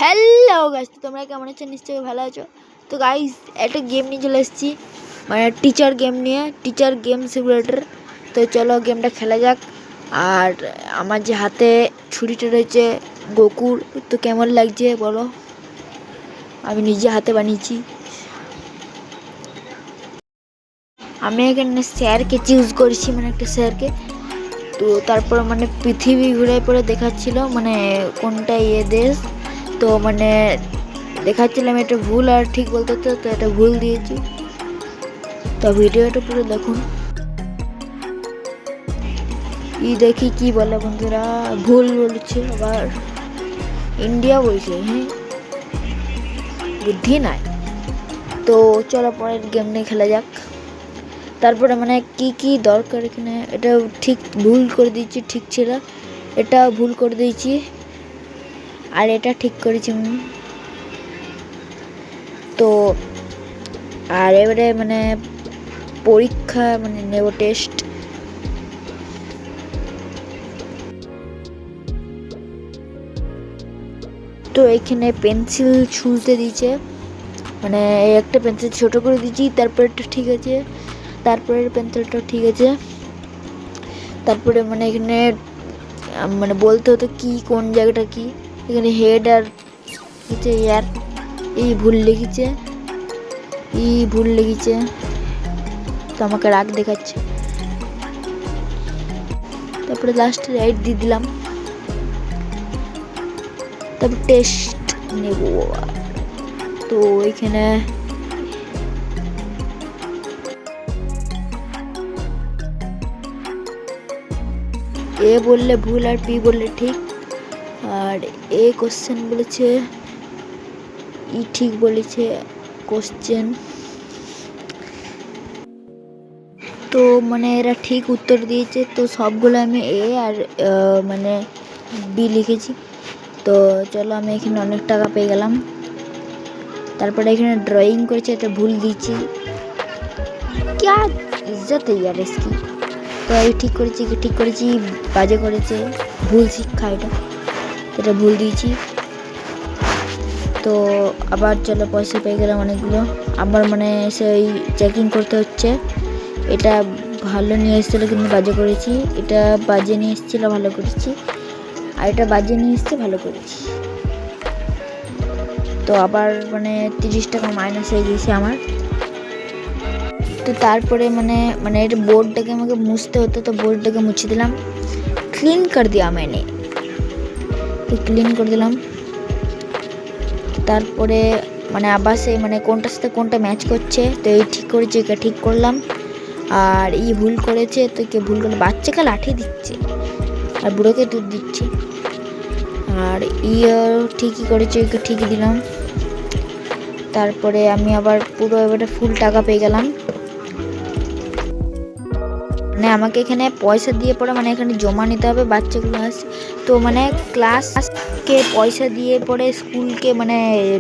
Hello guys, তো তোমরা কেমন আছো? নিশ্চয়ই ভালো আছো। তো গাইস একটা গেম নিয়ে চলে এসেছি, মানে টিচার গেম নিয়ে, টিচার গেম সিমুলেটর। তো চলো গেমটা খেলা যাক। আর আমার যে হাতে ছুরিটা রয়েছে গোকুর, তো কেমন লাগছে বলো? আমি নিজে হাতে বানিয়েছি। আমি এখানে স্যারকে চুজ করেছি, মানে একটা স্যারকে। তো তারপর মানে পৃথিবী ঘুরে পরে দেখাচ্ছিল মানে কোনটা দেশ। তো মানে দেখাচ্ছিলাম এটা ভুল আর ঠিক বলতে, তো এটা ভুল দিয়েছি। তো ভিডিওটা পুরো দেখুন। দেখি কি বলে বন্ধুরা, ভুল বলছে আবার, ইন্ডিয়া বলছে। হ্যাঁ, বুদ্ধি নাই। তো চলো পরের গেম নিয়ে খেলা যাক। তারপরে মানে কি কি দরকার এখানে, এটা ঠিক ভুল করে দিয়েছি, ঠিক ছিল, এটা ভুল করে দিয়েছি, আর এটা ঠিক করেছি। তো আর এবারে মানে পরীক্ষা মানে নেব, টেস্ট। তো এখানে পেন্সিল ছুঁতে দিয়েছে, মানে একটা পেন্সিল ছোট করে দিয়েছি, তারপরেরটা ঠিক আছে, তারপরের পেন্সিলটা ঠিক আছে। তারপরে মানে এখানে মানে বলতে হতো কি কোন জায়গাটা কি, এখানে হেড আর লিখেছে ইয়ার, ভুল লিখেছে, ভুল লিখেছে, তো আমাকে রাগ দেখাচ্ছে। তারপরে লাস্টে রাইট দিয়ে দিলাম। তারপর টেস্ট নেব। তো এখানে এ বললে ভুল আর পি বললে ঠিক, আর এ কোশ্চেন বলেছে, ঠিক বলেছে কোশ্চেন। তো মানে এরা ঠিক উত্তর দিয়েছে, তো সবগুলো আমি এ আর মানে বি লিখেছি। তো চলো আমি এখানে অনেক টাকা পেয়ে গেলাম। তারপরে এখানে ড্রয়িং করেছে, এটা ভুল দিয়েছি, क्या इज्जत है यार इसकी। তো আমি ঠিক করেছি, বাজে করেছে, ভুল শিক্ষা এটা ভুল দিয়েছি। তো আবার চলো পয়সা পেয়ে গেলাম অনেকগুলো। আবার মানে সেই চেকিং করতে হচ্ছে, এটা ভালো নিয়ে এসেছিলো কিন্তু বাজে করেছি, এটা বাজে নিয়ে এসেছিলো ভালো করেছি, আর এটা বাজে নিয়ে এসছে ভালো করেছি। তো আবার মানে 30 টাকা মাইনাস হয়ে গেছে আমার। তো তারপরে মানে মানে এটা বোর্ডটাকে আমাকে মুছতে হতো, তো বোর্ডটাকে মুছে দিলাম, ক্লিন করে দিয়া मैंने, তো ক্লিন করে দিলাম। তারপরে মানে আবার সেই মানে কোনটার সাথে কোনটা ম্যাচ করছে, তো এই ঠিক করেছে, এটা ঠিক করলাম। আর ভুল করেছে, তো কে ভুল করলে বাচ্চাকে লাঠি দিচ্ছে আর বুড়োকে দুধ দিচ্ছে। আর ঠিকই করেছে, ঠিকই দিলাম। তারপরে আমি আবার পুরো এবারে ফুল টাকা পেয়ে গেলাম। মানে আমাকে এখানে পয়সা দিয়ে পরে মানে এখানে জমা নিতে হবে বাচ্চাগুলো আসছে, তো মানে ক্লাসকে পয়সা দিয়ে পরে স্কুলকে মানে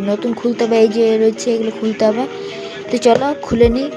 নতুন খুলতে হবে, এই যে রয়েছে এগুলো খুলতে হবে। তো চলো খুলে নিই।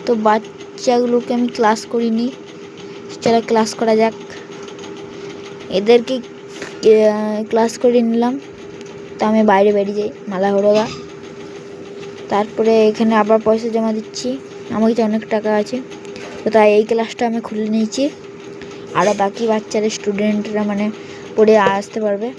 তো বাচ্চাগুলোকে আমি ক্লাস করিনি, চলো ক্লাস করা যাক। এদেরকে ক্লাস করে নিলাম, তো আমি বাইরে বেরিয়ে যাই মালা হরোগা। তারপরে এখানে আবার পয়সা জমা দিচ্ছি, আমার কাছে অনেক টাকা আছে, তো তাই এই ক্লাসটা আমি খুলে নিয়েছি। আরও বাকি বাচ্চারা স্টুডেন্টরা মানে পড়ে আসতে পারবে।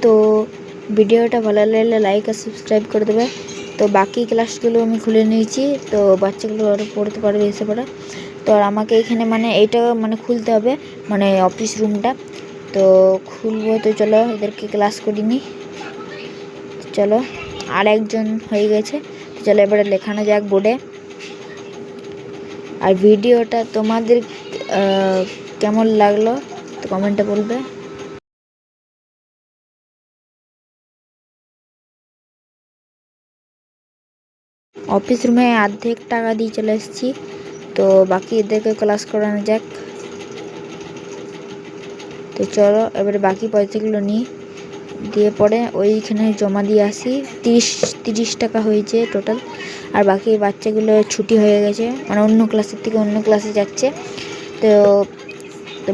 তো ভিডিওটা ভালো লাগলে লাইক আর সাবস্ক্রাইব করে দেবে। তো বাকি ক্লাসগুলো আমি খুলে নিয়েছি, তো বাচ্চাগুলো আরও পড়তে পারবে এসে পড়ে। তো আর আমাকে এখানে মানে এইটা মানে খুলতে হবে, মানে অফিস রুমটা তো খুলবো। তো চলো এদেরকে ক্লাস করিনি, চলো আর একজন হয়ে গেছে। তো চলো এবারে লেখানো যাক বোর্ডে। আর ভিডিওটা তোমাদের কেমন লাগলো তো কমেন্টে বলবে। অফিস রুমে অর্ধেক টাকা দিয়ে চলে এসেছি, তো বাকি এদেরকে ক্লাস করানো যাক। তো চলো এবারে বাকি পয়সাগুলো নিই, দিয়ে পরে ওইখানে জমা দিয়ে আসি। 30 টাকা হয়েছে টোটাল। আর বাকি বাচ্চাগুলো ছুটি হয়ে গেছে, মানে অন্য ক্লাসের থেকে অন্য ক্লাসে যাচ্ছে। তো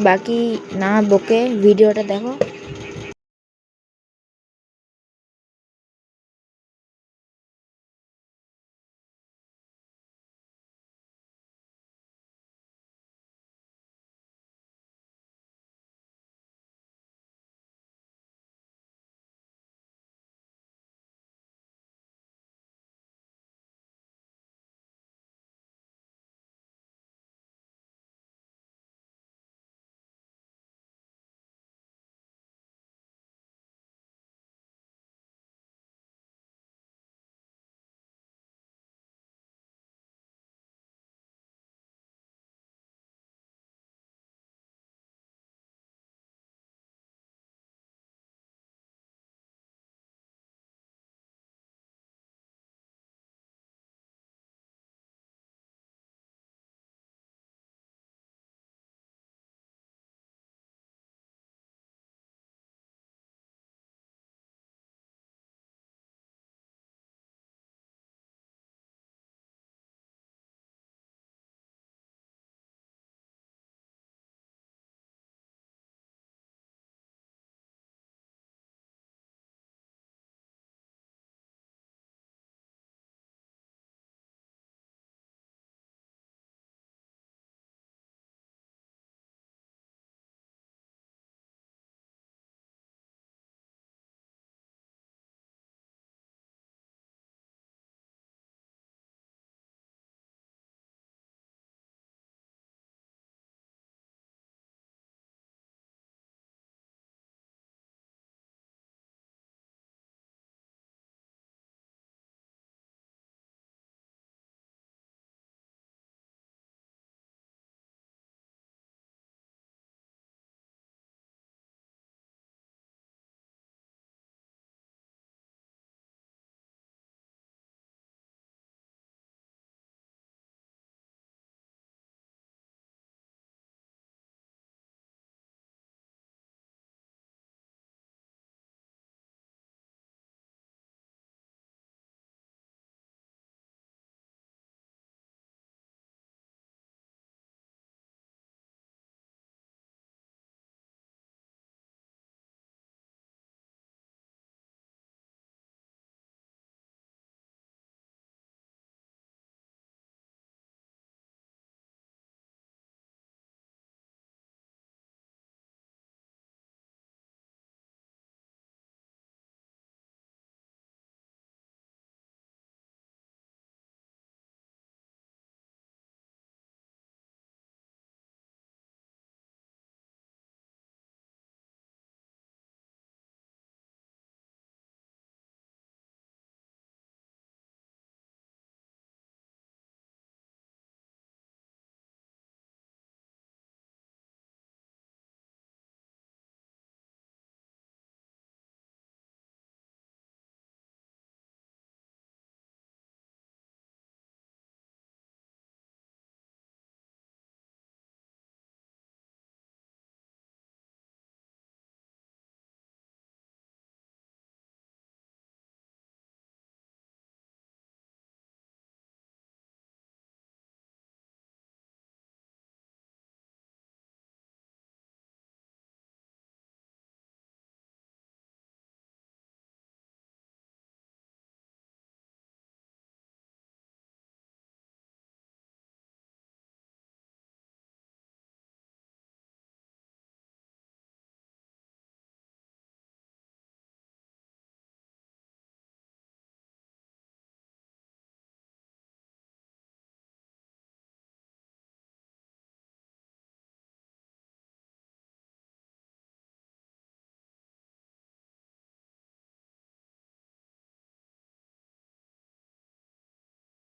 বাকি না বকে ভিডিওটা দেখো।